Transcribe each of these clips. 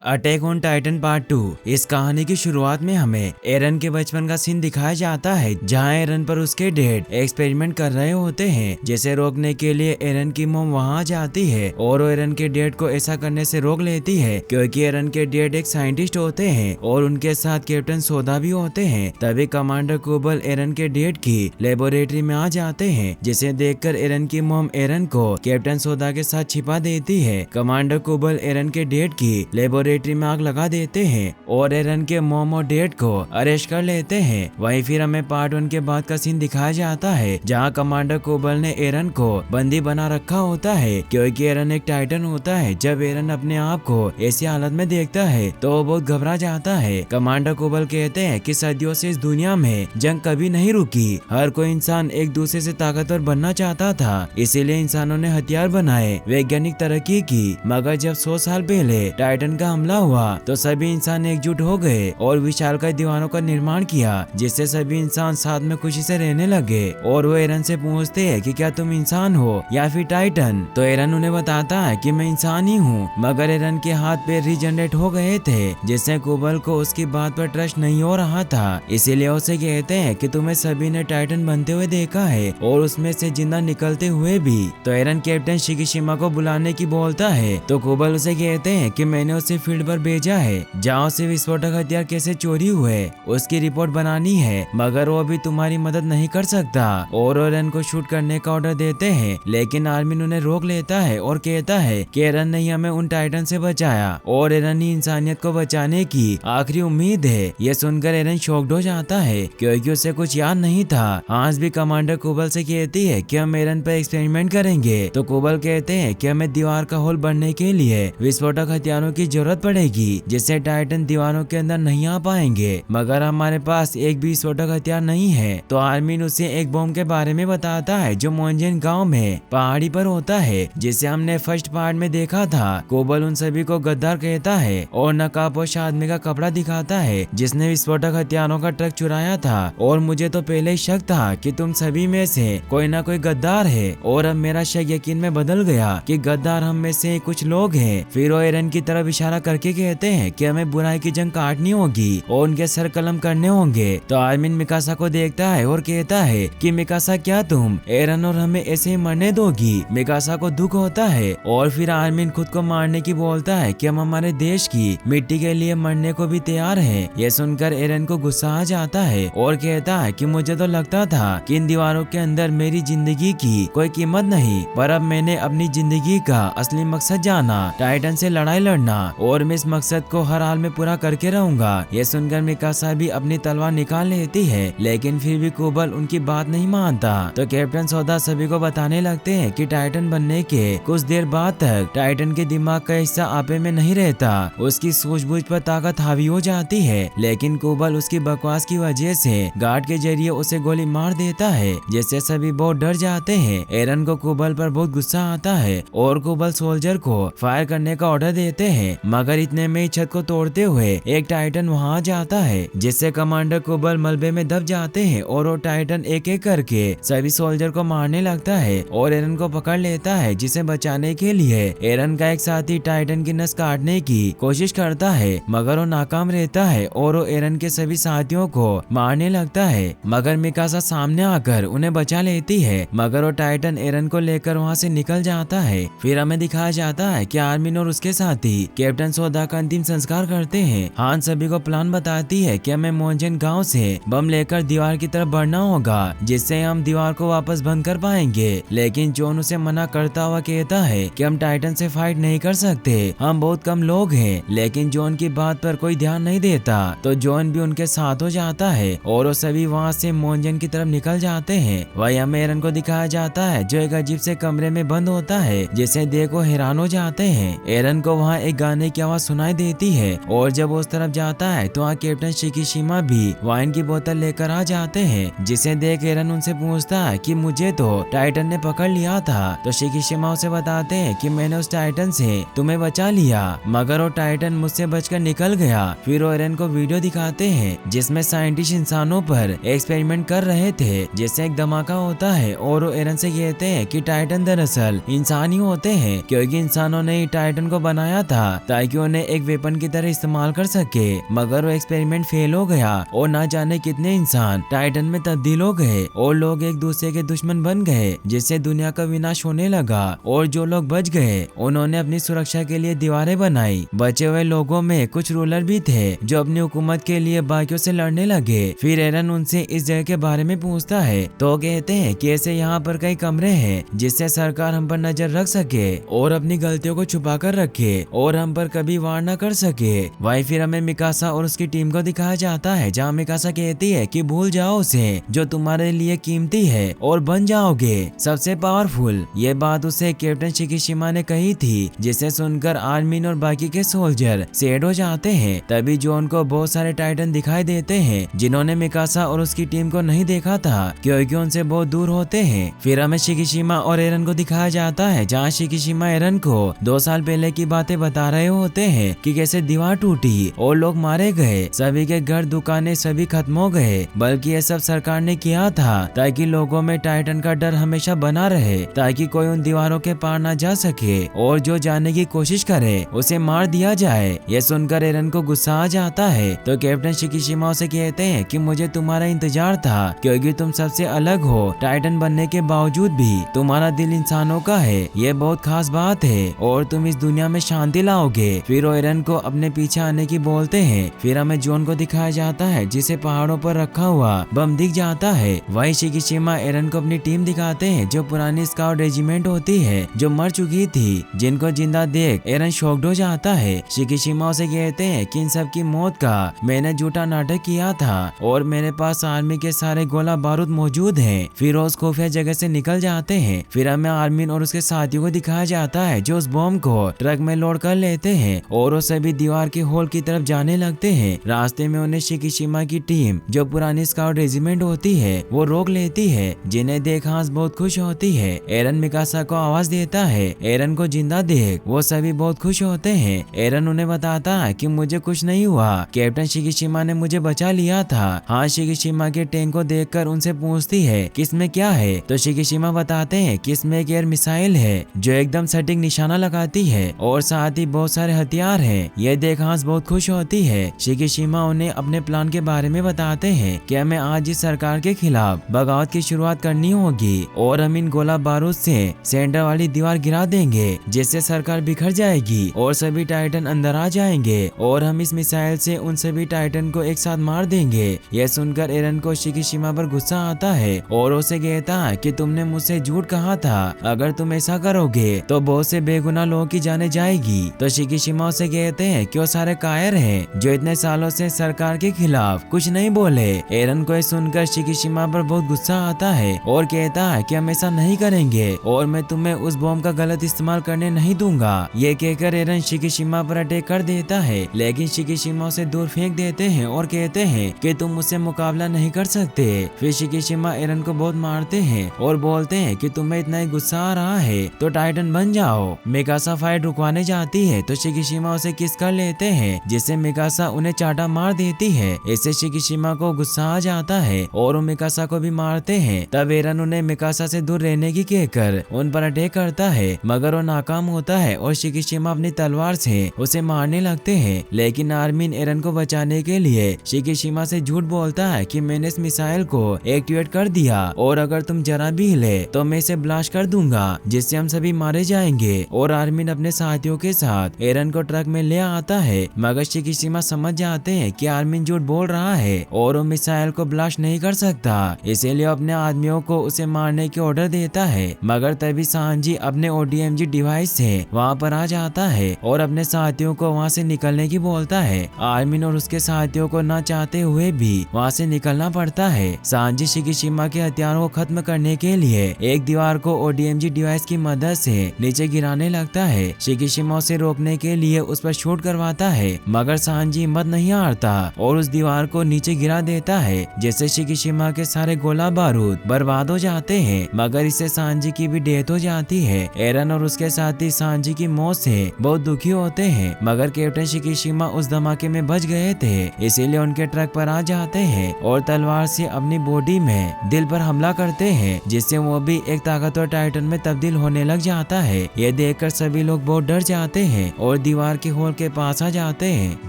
Attack on Titan part 2। इस कहानी की शुरुआत में हमें एरन के बचपन का सीन दिखाया जाता है, जहां एरन पर उसके डैड एक्सपेरिमेंट कर रहे होते हैं, जिसे रोकने के लिए एरन की मॉम वहां जाती है और वो एरन के डैड को ऐसा करने से रोक लेती है, क्योंकि एरन के डैड एक साइंटिस्ट होते हैं और उनके साथ कैप्टन सोदा भी होते हैं। तभी कमांडर कोबल एरन के डैड की लेबोरेटरी में आ जाते हैं, जिसे देखकर एरन की मॉम एरन को कैप्टन सोदा के साथ छिपा देती है। कमांडर कोबल एरन के डैड की लेबोरेटरी में आग लगा देते हैं और एरन के मॉम और डैड को अरेस्ट कर लेते हैं। वहीं फिर हमें पार्ट 1 के बाद का सीन दिखाया जाता है, जहां कमांडर कोबल ने एरन को बंदी बना रखा होता है, क्योंकि एरन एक टाइटन होता है। जब एरन अपने आप को ऐसी हालत में देखता है तो वो बहुत घबरा जाता है। कमांडर कोबल कहते हैं कि सदियों से इस दुनिया में जंग कभी नहीं रुकी, हर कोई इंसान एक दूसरे से ताकतवर बनना चाहता था, इसीलिए इंसानों ने हथियार बनाए, वैज्ञानिक तरक्की की। मगर जब 100 साल पहले टाइटन का हमला हुआ तो सभी इंसान एकजुट हो गए और विशालकाय दीवारों का निर्माण किया, जिससे सभी इंसान साथ में खुशी से रहने लगे। और वो एरन से पूछते हैं कि क्या तुम इंसान हो या फिर टाइटन? तो एरन उन्हें बताता है कि मैं इंसान ही हूँ। मगर एरन के हाथ पैर रीजनरेट हो गए थे, जिससे कोबल को उसकी बात पर ट्रस्ट नहीं हो रहा था। इसीलिए उसे कहते हैं कि तुम्हें सभी ने टाइटन बनते हुए देखा है और उसमें से जिंदा निकलते हुए भी। तो एरन कैप्टन शिकिशिमा को बुलाने की बोलता है, तो कोबल उसे कहते हैं कि मैंने उसे फील्ड पर भेजा है, जहाँ से विस्फोटक हथियार कैसे चोरी हुए उसकी रिपोर्ट बनानी है, मगर वो भी तुम्हारी मदद नहीं कर सकता। और एरन को शूट करने का ऑर्डर देते हैं, लेकिन आर्मिन उन्हें रोक लेता है और कहता है कि एरन ने हमें उन टाइटन से बचाया और एरन ही इंसानियत को बचाने की आखिरी उम्मीद है। ये सुनकर एरन शॉक्ड हो जाता है, क्योंकि उसे कुछ याद नहीं था। हांस भी कमांडर कोबल से कहती है कि हम एरन पर एक्सपेरिमेंट करेंगे, तो कोबल कहते हैं कि हमें दीवार का होल बनने के लिए विस्फोटक हथियारों की जरूरत पड़ेगी, जिससे टाइटन दीवारों के अंदर नहीं आ पाएंगे। मगर हमारे पास एक भी विस्फोटक हथियार नहीं है। तो आर्मिन उसे एक बम के बारे में बताता है, जो मोंजेन गांव में पहाड़ी पर होता है, जिसे हमने फर्स्ट पार्ट में देखा था। कोबल उन सभी को गद्दार कहता है और नकाबपोश आदमी का कपड़ा दिखाता है, जिसने विस्फोटक हथियारों का ट्रक चुराया था। और मुझे तो पहले ही शक था कि तुम सभी में से कोई ना कोई गद्दार है, और अब मेरा शक यकीन में बदल गया कि गद्दार हम में से कुछ लोग हैं। फिर वो एरन की तरफ इशारा करके कहते हैं कि हमें बुराई की जंग काटनी होगी और उनके सर कलम करने होंगे। तो आर्मिन मिकासा को देखता है और कहता है कि मिकासा, क्या तुम एरन और हमें ऐसे ही मरने दोगी? मिकासा को दुख होता है और फिर आर्मिन खुद को मारने की बोलता है कि हम हमारे देश की मिट्टी के लिए मरने को भी तैयार हैं। ये सुनकर एरन को गुस्सा आ जाता है और कहता है कि मुझे तो लगता था कि इन दीवारों के अंदर मेरी जिंदगी की कोई कीमत नहीं, पर अब मैंने अपनी जिंदगी का असली मकसद जाना, टाइटन से लड़ाई लड़ना, और मैं इस मकसद को हर हाल में पूरा करके रहूंगा। ये सुनकर मिकासा भी अपनी तलवार निकाल लेती है, लेकिन फिर भी कोबल उनकी बात नहीं मानता। तो कैप्टन सोदा सभी को बताने लगते हैं कि टाइटन बनने के कुछ देर बाद तक टाइटन के दिमाग का हिस्सा आपे में नहीं रहता, उसकी सूझबूझ पर ताकत हावी हो जाती है। लेकिन कोबल उसकी बकवास की वजह से गार्ड के जरिए उसे गोली मार देता है, जिससे सभी बहुत डर जाते हैं। एरन को कोबल पर बहुत गुस्सा आता है और कोबल सोल्जर को फायर करने का ऑर्डर देते हैं, मगर इतने में ही छत को तोड़ते हुए एक टाइटन वहां आ जाता है, जिससे कमांडर कोबल मलबे में दब जाते हैं और वो टाइटन एक एक करके सभी सोल्जर को मारने लगता है और एरन को पकड़ लेता है, जिसे बचाने के लिए एरन का एक साथी टाइटन की नस काटने की कोशिश करता है, मगर वो नाकाम रहता है और वो एरन के सभी साथियों को मारने लगता है। मगर मिकासा सामने आकर उन्हें बचा लेती है, मगर वो टाइटन एरन को लेकर वहाँ से निकल जाता है। फिर हमें दिखाया जाता है कि आर्मिन और उसके साथी कैप्टन सोदा का अंतिम संस्कार करते हैं। हान सभी को प्लान बताती है कि हमें मोंजेन गांव से बम लेकर दीवार की तरफ बढ़ना होगा, जिससे हम दीवार को वापस बंद कर पाएंगे। लेकिन जॉन उसे मना करता हुआ कहता है कि हम टाइटन से फाइट नहीं कर सकते, हम बहुत कम लोग हैं। लेकिन जॉन की बात पर कोई ध्यान नहीं देता, तो जॉन भी उनके साथ हो जाता है और वो सभी वहाँ से मोंजेन की तरफ निकल जाते हैं। वही हमें एरन को दिखाया जाता है, जो एक अजीब से कमरे में बंद होता है, जिसे देख वो हैरान हो जाते हैं। एरन को वहाँ एक गाने की आवाज सुनाई देती है और जब उस तरफ जाता है तो वहाँ कैप्टन शिकिशिमा भी वाइन की बोतल लेकर आ जाते हैं, जिसे देख एरन उनसे पूछता है कि मुझे तो टाइटन ने पकड़ लिया था। तो शिकिशिमा उसे बताते हैं कि मैंने उस टाइटन से तुम्हें बचा लिया, मगर वो टाइटन मुझसे बचकर निकल गया। फिर वो एरन को वीडियो दिखाते हैं, जिसमें साइंटिस्ट इंसानों पर एक्सपेरिमेंट कर रहे थे, जिससे एक धमाका होता है और वो एरन से कहते हैं कि टाइटन दरअसल इंसान ही होते हैं, क्योंकि इंसानों ने ही टाइटन को बनाया था ताकि ताकि उन्हें एक वेपन की तरह इस्तेमाल कर सके, मगर वो एक्सपेरिमेंट फेल हो गया और ना जाने कितने इंसान टाइटन में तब्दील हो गए और लोग एक दूसरे के दुश्मन बन गए, जिससे दुनिया का विनाश होने लगा। और जो लोग बच गए उन्होंने अपनी सुरक्षा के लिए दीवारें बनाई। बचे हुए लोगों में कुछ रूलर भी थे जो अपनी हुकूमत के लिए बाकियों से लड़ने लगे। फिर एरन उनसे इस जगह के बारे में पूछता है तो कहते हैं कि ऐसे यहाँ पर कई कमरे हैं जिससे सरकार हम पर नजर रख सके और अपनी गलतियों को छुपा कर रखे और हम पर कभी वार न कर सके। वहीं फिर हमें मिकासा और उसकी टीम को दिखाया जाता है, जहाँ मिकासा कहती है कि भूल जाओ उसे जो तुम्हारे लिए कीमती है और बन जाओगे सबसे पावरफुल। ये बात उसे कैप्टन शिकिशिमा ने कही थी, जिसे सुनकर आर्मिन और बाकी के सोल्जर सेड हो जाते हैं। तभी जॉन को बहुत सारे टाइटन दिखाई देते हैं जिन्होंने मिकासा और उसकी टीम को नहीं देखा था क्योंकि उनसे बहुत दूर होते हैं। फिर हमें शिकिशिमा और एरन को दिखाया जाता है, जहाँ शिकिशिमा एरन को 2 साल पहले की बातें बता रहे होते हैं कि कैसे दीवार टूटी और लोग मारे गए, सभी के घर दुकानें सभी खत्म हो गए, बल्कि ये सब सरकार ने किया था ताकि लोगों में टाइटन का डर हमेशा बना रहे, ताकि कोई उन दीवारों के पार न जा सके और जो जाने की कोशिश करे उसे मार दिया जाए। ये सुनकर एरन को गुस्सा आ जाता है तो कैप्टन शिकिशिमा उसे कहते हैं कि मुझे तुम्हारा इंतजार था क्योंकि तुम सबसे अलग हो। टाइटन बनने के बावजूद भी तुम्हारा दिल इंसानों का है, ये बहुत खास बात है और तुम इस दुनिया में शांति लाओगे। फिर वो एरन को अपने पीछे आने की बोलते हैं। फिर हमें जॉन को दिखाया जाता है जिसे पहाड़ों पर रखा हुआ बम दिख जाता है। वही शिकिशिमा एरन को अपनी टीम दिखाते हैं जो पुरानी स्काउट रेजिमेंट होती है जो मर चुकी थी, जिनको जिंदा देख एरन शॉक्ड हो जाता है। शिकिशिमा उसे कहते हैं कि इन सब की मौत का मैंने झूठा नाटक किया था और मेरे पास आर्मी के सारे गोला बारूद मौजूद हैं। फिर उस खुफिया जगह से निकल जाते हैं। फिर हमें आर्मिन और उसके साथियों को दिखाया जाता है जो उस बम को ट्रक में लोड कर लेते हैं और वो सभी दीवार के होल की तरफ जाने लगते हैं। रास्ते में उन्हें शिकिशिमा की टीम जो पुरानी स्काउट रेजिमेंट होती है वो रोक लेती है, जिन्हें देख हांस बहुत खुश होती है। एरन मिकासा को आवाज देता है। एरन को जिंदा देख वो सभी बहुत खुश होते हैं। एरन उन्हें बताता है कि मुझे कुछ नहीं हुआ, कैप्टन शिकिशिमा ने मुझे बचा लिया था। हाँ, शिकिशिमा के टैंक को देखकर उनसे पूछती है कि इसमें क्या है, तो शिकिशिमा बताते हैं कि इसमें एक एयर मिसाइल है जो एकदम सटीक निशाना लगाती है और साथ ही बहुत सारे हथियार हैं। यह देख हांस बहुत खुश होती है। शिकिशिमा उन्हें अपने प्लान के बारे में बताते हैं कि हमें आज इस सरकार के खिलाफ बगावत की शुरुआत करनी होगी और हम इन गोला बारूद से सेंटर वाली दीवार गिरा देंगे जिससे सरकार बिखर जाएगी और सभी टाइटन अंदर आ जाएंगे और हम इस मिसाइल से उन सभी टाइटन को एक साथ मार देंगे। यह सुनकर एरन को शिकिशिमा पर गुस्सा आता है और उसे कहता है कि तुमने मुझसे झूठ कहा था, अगर तुम ऐसा करोगे तो बहुत से बेगुनाह लोगों की जाने जाएगी। तो शिकिशिमा उसे कहते हैं कि वो सारे कायर हैं जो इतने सालों से सरकार के खिलाफ कुछ नहीं बोले। एरन को सुनकर शिकिशिमा पर बहुत गुस्सा आता है और कहता है कि हम ऐसा नहीं करेंगे और मैं तुम्हें उस बॉम्ब का गलत इस्तेमाल करने नहीं दूंगा। ये कहकर एरन शिकिशिमा पर अटैक कर देता है, लेकिन शिकिशिमा उसे दूर फेंक देते हैं और कहते हैं कि तुम मुझसे मुकाबला नहीं कर सकते। फिर शिकिशिमा एरन को बहुत मारते हैं और बोलते हैं कि तुम्हें इतना ही गुस्सा आ रहा है तो टाइटन बन जाओ। मिकासा फाइट रुकवाने जाती है तो शिकिशिमा उसे किस कर लेते हैं, जिससे मिकासा उन्हें चाटा मार देती है। इससे शिकिशिमा को गुस्सा आ जाता है और वो मिकासा को भी मारते हैं। तब एरन उन्हें मिकासा से दूर रहने की कहकर उन पर अटैक करता है, मगर वो नाकाम होता है और शिकिशिमा अपनी तलवार से उसे मारने लगते हैं। लेकिन आर्मिन एरन को बचाने के लिए शिकिशिमा से झूठ बोलता है कि मैंने इस मिसाइल को एक्टिवेट कर दिया और अगर तुम जरा भी हिले तो मैं इसे ब्लास्ट कर दूंगा जिससे हम सभी मारे जाएंगे। और आर्मिन अपने साथियों के साथ एरन को ट्रक में ले आता है, मगर शिकिशिमा समझ जाते हैं कि आर्मिन झूठ बोल रहा है और वो मिसाइल को ब्लास्ट नहीं कर सकता, इसीलिए अपने आदमियों को उसे मारने के ऑर्डर देता है। मगर तभी सांजी अपने ODMG डिवाइस से वहाँ पर आ जाता है और अपने साथियों को वहाँ से निकलने की बोलता है। आर्मिन और उसके साथियों को न चाहते हुए भी वहाँ से निकलना पड़ता है। सांजी शिकिशिमा के हथियारों को खत्म करने के लिए एक दीवार को ODMG डिवाइस की मदद से नीचे गिराने लगता है। शिकिशिमा उसे रोकने के लिए उस पर शूट करवाता है, मगर सांजी हिम्मत नहीं हारता और उस दीवार को नीचे गिरा देता है, जिससे शिकिशिमा के सारे गोला बारूद बर्बाद हो जाते हैं। मगर इससे सांजी की भी डेथ हो जाती है। एरन और उसके साथी सांजी की मौत से बहुत दुखी होते हैं, मगर कैप्टन शिकिशिमा उस धमाके में बच गए थे, इसीलिए उनके ट्रक पर आ जाते हैं और तलवार से अपनी बॉडी में दिल पर हमला करते हैं, जिससे वो भी एक ताकतवर टाइटन में तब्दील होने लग जाता है। ये देखकर सभी लोग बहुत डर जाते हैं और दीवार के होल के पास आ जाते हैं।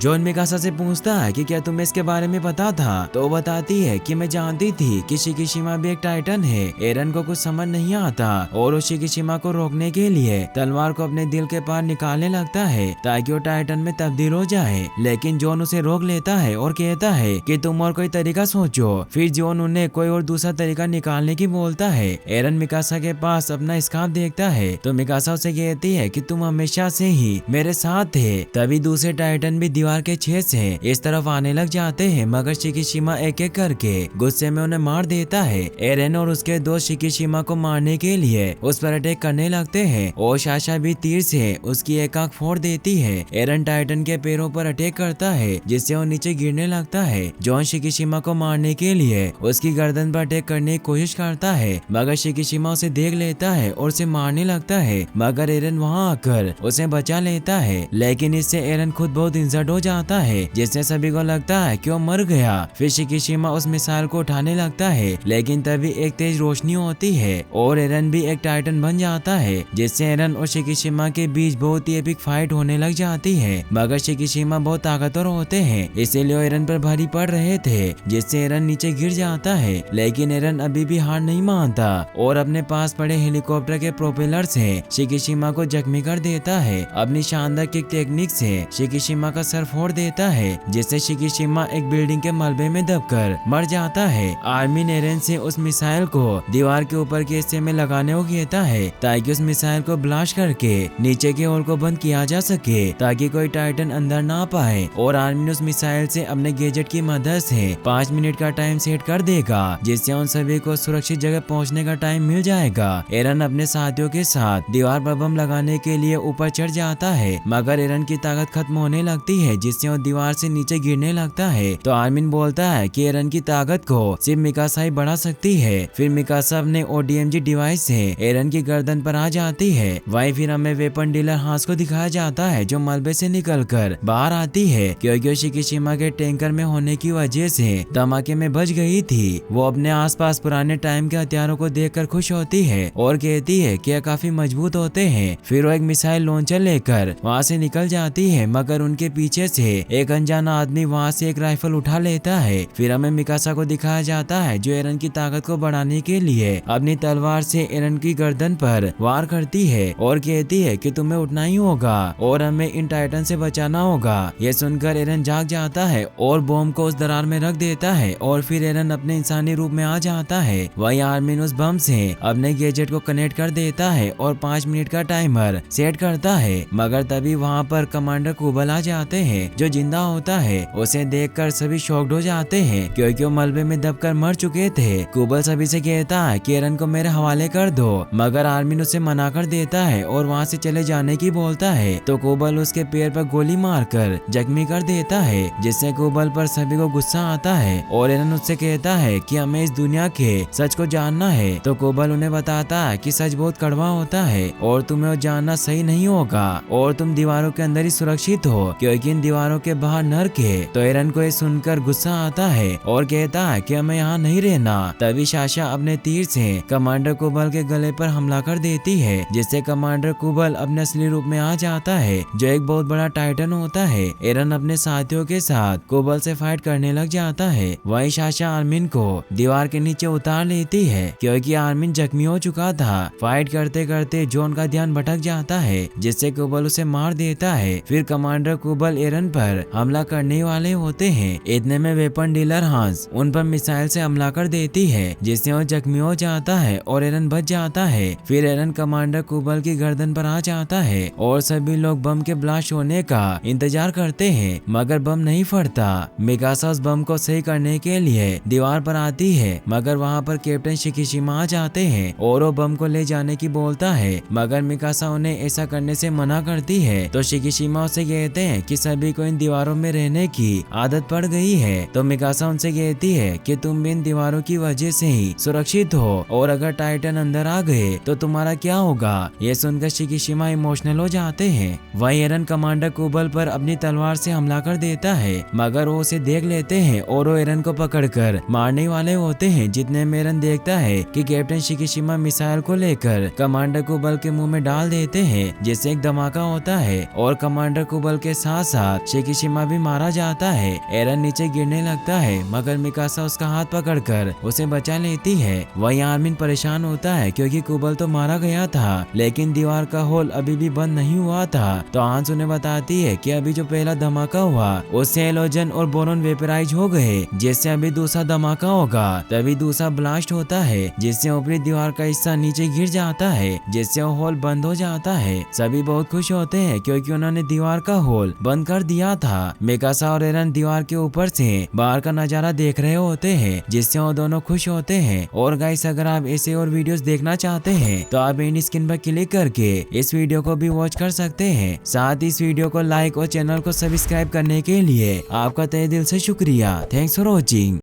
जॉन मिकासा से पूछता है कि क्या तुम्हें इसके बारे में पता था? तो वो बताती है कि मैं जानती थी कि शिकिशिमा भी एक टाइटन है। एरन को कुछ समझ नहीं आता और वो शिकिशिमा को रोकने के लिए तलवार को अपने दिल के पार निकालने लगता है ताकि वो टाइटन में तब्दील हो जाए, लेकिन जॉन उसे रोक लेता है और कहता है कि तुम और कोई तरीका सोचो। फिर जॉन उन्हें कोई और दूसरा तरीका निकालने की बोलता है। एरन मिकासा के पास अपना स्कार्फ देखता है तो मिकासा उसे कहती है कि तुम हमेशा से ही मेरे साथ थे। तभी दूसरे टाइटन भी दीवार के छेद से इस तरफ आने लग जाते हैं, मगर शिकिशिमा एक एक करके गुस्से में उन्हें मार देता है। एरन और उसके दोस्त शिकिशिमा को मारने के लिए उस पर अटैक करने लगते हैं और साशा भी तीर से उसकी एक आंख फोड़ देती है। एरन टाइटन के पैरों पर अटैक करता है जिससे वो नीचे गिरने लगता है। जॉन शिकिशिमा को मारने के लिए उसकी गर्दन पर अटैक करने की कोशिश करता है, मगर शिकिशिमा उसे देख लेता है और उसे मारने लगता है, मगर एरन वहां आकर उसे बचा लेता है। लेकिन इससे एरन खुद बहुत इंजर्ड हो जाता है जिससे सभी को लगता है कि वो मर गया। फिर शिकिशिमा उस मिसाइल को उठाने लगता है, लेकिन तभी एक तेज रोशनी होती है और एरन भी एक टाइटन बन जाता है, जिससे एरन और शिकिशिमा के बीच बहुत ही एपिक फाइट होने लग जाती है। मगर शिकिशिमा बहुत ताकतवर होते हैं, इसीलिए वो एरन पर भारी पड़ रहे थे, जिससे एरन नीचे गिर जाता है। लेकिन एरन अभी भी हार नहीं मानता और अपने पास पड़े हेलीकॉप्टर के प्रोपेलर से शिकिशिमा को जख्मी कर देता है। अपनी शानदार किक टेक्निक से शिकिशिमा का सर फोड़ देता है, जिससे शिकिशिमा एक बिल्डिंग के मलबे में दबकर मर जाता है। आर्मिन एरन से उस मिसाइल को दीवार के ऊपर के हिस्से में लगाने को कहता है ताकि उस मिसाइल को ब्लास्ट करके नीचे के होल को बंद किया जा सके ताकि कोई टाइटन अंदर ना पाए। और आर्मिन उस मिसाइल से अपने गैजेट की मदद से 5 मिनट का टाइम सेट कर देगा, जिससे उन सभी को सुरक्षित जगह पहुंचने का टाइम मिल जाएगा। एरन अपने साथियों के साथ दीवार पर बम लगाने के लिए ऊपर चढ़ जाता है, मगर एरन की ताकत खत्म होने लगती है जिससे वो दीवार से नीचे गिरने लगता है। तो आर्मिन बोलता है कि एरन की ताकत को सिर्फ मिकासा ही बढ़ा सकती है। फिर मिकासा अपने ODMG डिवाइस से एरन की गर्दन पर आ जाती है। वहीं फिर हमें वेपन डीलर हांस को दिखाया जाता है जो मलबे से निकलकर बाहर आती है, क्योंकि शिकिशिमा के टैंकर में होने की वजह से धमाके में बच गई थी। वो अपने आसपास पुराने टाइम के हथियारों को देखकर खुश होती है और कहती है कि यह काफी मजबूत होते हैं। फिर वो एक मिसाइल लॉन्चर लेकर वहाँ से निकल जाती है, मगर उनके पीछे से एक अनजाना आदमी वहाँ से एक राइफल उठा लेता है। फिर हमें मिकासा को दिखाया जाता है जो एरन की ताकत को बढ़ाने के लिए अपनी तलवार से एरन की गर्दन पर वार करती है और कहती है कि तुम्हें उठना ही होगा और हमें इन टाइटन से बचाना होगा। यह सुनकर एरन जाग जाता है और बम को उस दरार में रख देता है और फिर एरन अपने इंसानी रूप में आ जाता है। वहीं आर्मिन उस बम से अपने गैजेट को कनेक्ट कर देता है और 5 मिनट का टाइमर सेट करता है, मगर तभी वहाँ पर कमांडर कुबल आ जाते हैं जो जिंदा होता है। उसे देखकर सभी शॉक्ड हो जाते हैं क्योंकि वो मलबे में दबकर मर चुके थे। कुबल सभी से कहता है कि एरन को मेरे हवाले कर दो, मगर आर्मिन उसे मना कर देता है और वहाँ से चले जाने की बोलता है। तो कुबल उसके पैर पर गोली मारकर जख्मी कर देता है, जिससे कुबल पर सभी को गुस्सा आता है और एरन उससे कहता है कि हमें इस दुनिया के सच को जानना है। तो कुबल उन्हें बताता है कि सच बहुत कड़वा होता है और तुम्हें वो जानना सही नहीं होगा और तुम दीवारों के अंदर ही सुरक्षित हो, क्योंकि इन दीवारों के बाहर नर्क है। तो एरन को ये सुनकर गुस्सा आता है और कहता है कि हमें यहाँ नहीं रहना। तभी साशा अपने तीर से कमांडर कुबल के गले पर हमला कर देती है, जिससे कमांडर कुबल अपने असली रूप में आ जाता है जो एक बहुत बड़ा टाइटन होता है। एरन अपने साथियों के साथ कुबल से फाइट करने लग जाता है। वहीं साशा आर्मिन को दीवार के नीचे उतार लेती है क्योंकि आर्मिन जख्मी हो चुका था। फाइट करते करते जॉन का ध्यान भटक जाता है, जिससे कुबल उसे मार देता है। फिर कमांडर कुबल एरन पर हमला करने वाले होते हैं। इतने में वेपन डीलर हांस उन पर मिसाइल से हमला कर देती है, जिससे वो जख्मी हो जाता है और एरन बच जाता है। फिर एरन कमांडर कुबल की गर्दन पर आ जाता है और सभी लोग बम के ब्लास्ट होने का इंतजार करते हैं, मगर बम नहीं फटता। मिकासा उस बम को सही करने के लिए दीवार पर आती है, मगर वहाँ पर कैप्टन शिकिशिमा आ जाते हैं और वो बम को ले जाने की बोलता है, मगर मिकासा उन्हें ऐसा करने से मना करती है। तो शिकिशिमा उसे कहते हैं कि सभी को इन दीवारों में रहने की आदत पड़ गई है। तो मिकासा उनसे कहती है कि तुम भी इन दीवारों की वजह से ही सुरक्षित हो और अगर टाइटन अंदर आ गए तो तुम्हारा क्या होगा। ये सुनकर शिकिशिमा इमोशनल हो जाते हैं। वहीं एरन कमांडर कुबल पर अपनी तलवार से हमला कर देता है, मगर वो उसे देख लेते हैं और वो एरन को पकड़कर मारने वाले होते हैं। जितने में एरन देखता है कि कैप्टन शिकिशिमा मिसाइल को लेकर कमांडर कुबल के मुंह में डाल देते हैं, जिससे एक धमाका होता है और कमांडर कुबल के साथ साथ शिकिशिमा भी मारा जाता है। एरन नीचे गिरने लगता है मगर मिकासा उसका हाथ पकड़कर उसे बचा लेती है। वहीं आर्मिन परेशान होता है क्योंकि कुबल तो मारा गया था लेकिन दीवार का होल अभी भी बंद नहीं हुआ था। तो हांस उन्हें बताती है कि अभी जो पहला धमाका हुआ उससे हेलोजन और बोरॉन वेपराइज हो गए, जिससे अभी दूसरा धमाका होगा। तभी दूसरा ब्लास्ट होता है जिससे ऊपरी दीवार का हिस्सा नीचे गिर जाता है, जिससे वो होल बंद हो जाता है। सभी बहुत खुश होते हैं क्योंकि उन्होंने दीवार का होल बंद कर दिया था। मिकासा और एरन दीवार के ऊपर से बाहर का नजारा देख रहे होते हैं, जिससे वो दोनों खुश होते हैं। और गाइस, अगर आप ऐसे और वीडियोस देखना चाहते हैं तो आप इन स्क्रीन पर क्लिक करके इस वीडियो को भी वॉच कर सकते हैं। साथ ही इस वीडियो को लाइक और चैनल को सब्सक्राइब करने के लिए आपका तहे दिल से शुक्रिया। Thanks for watching.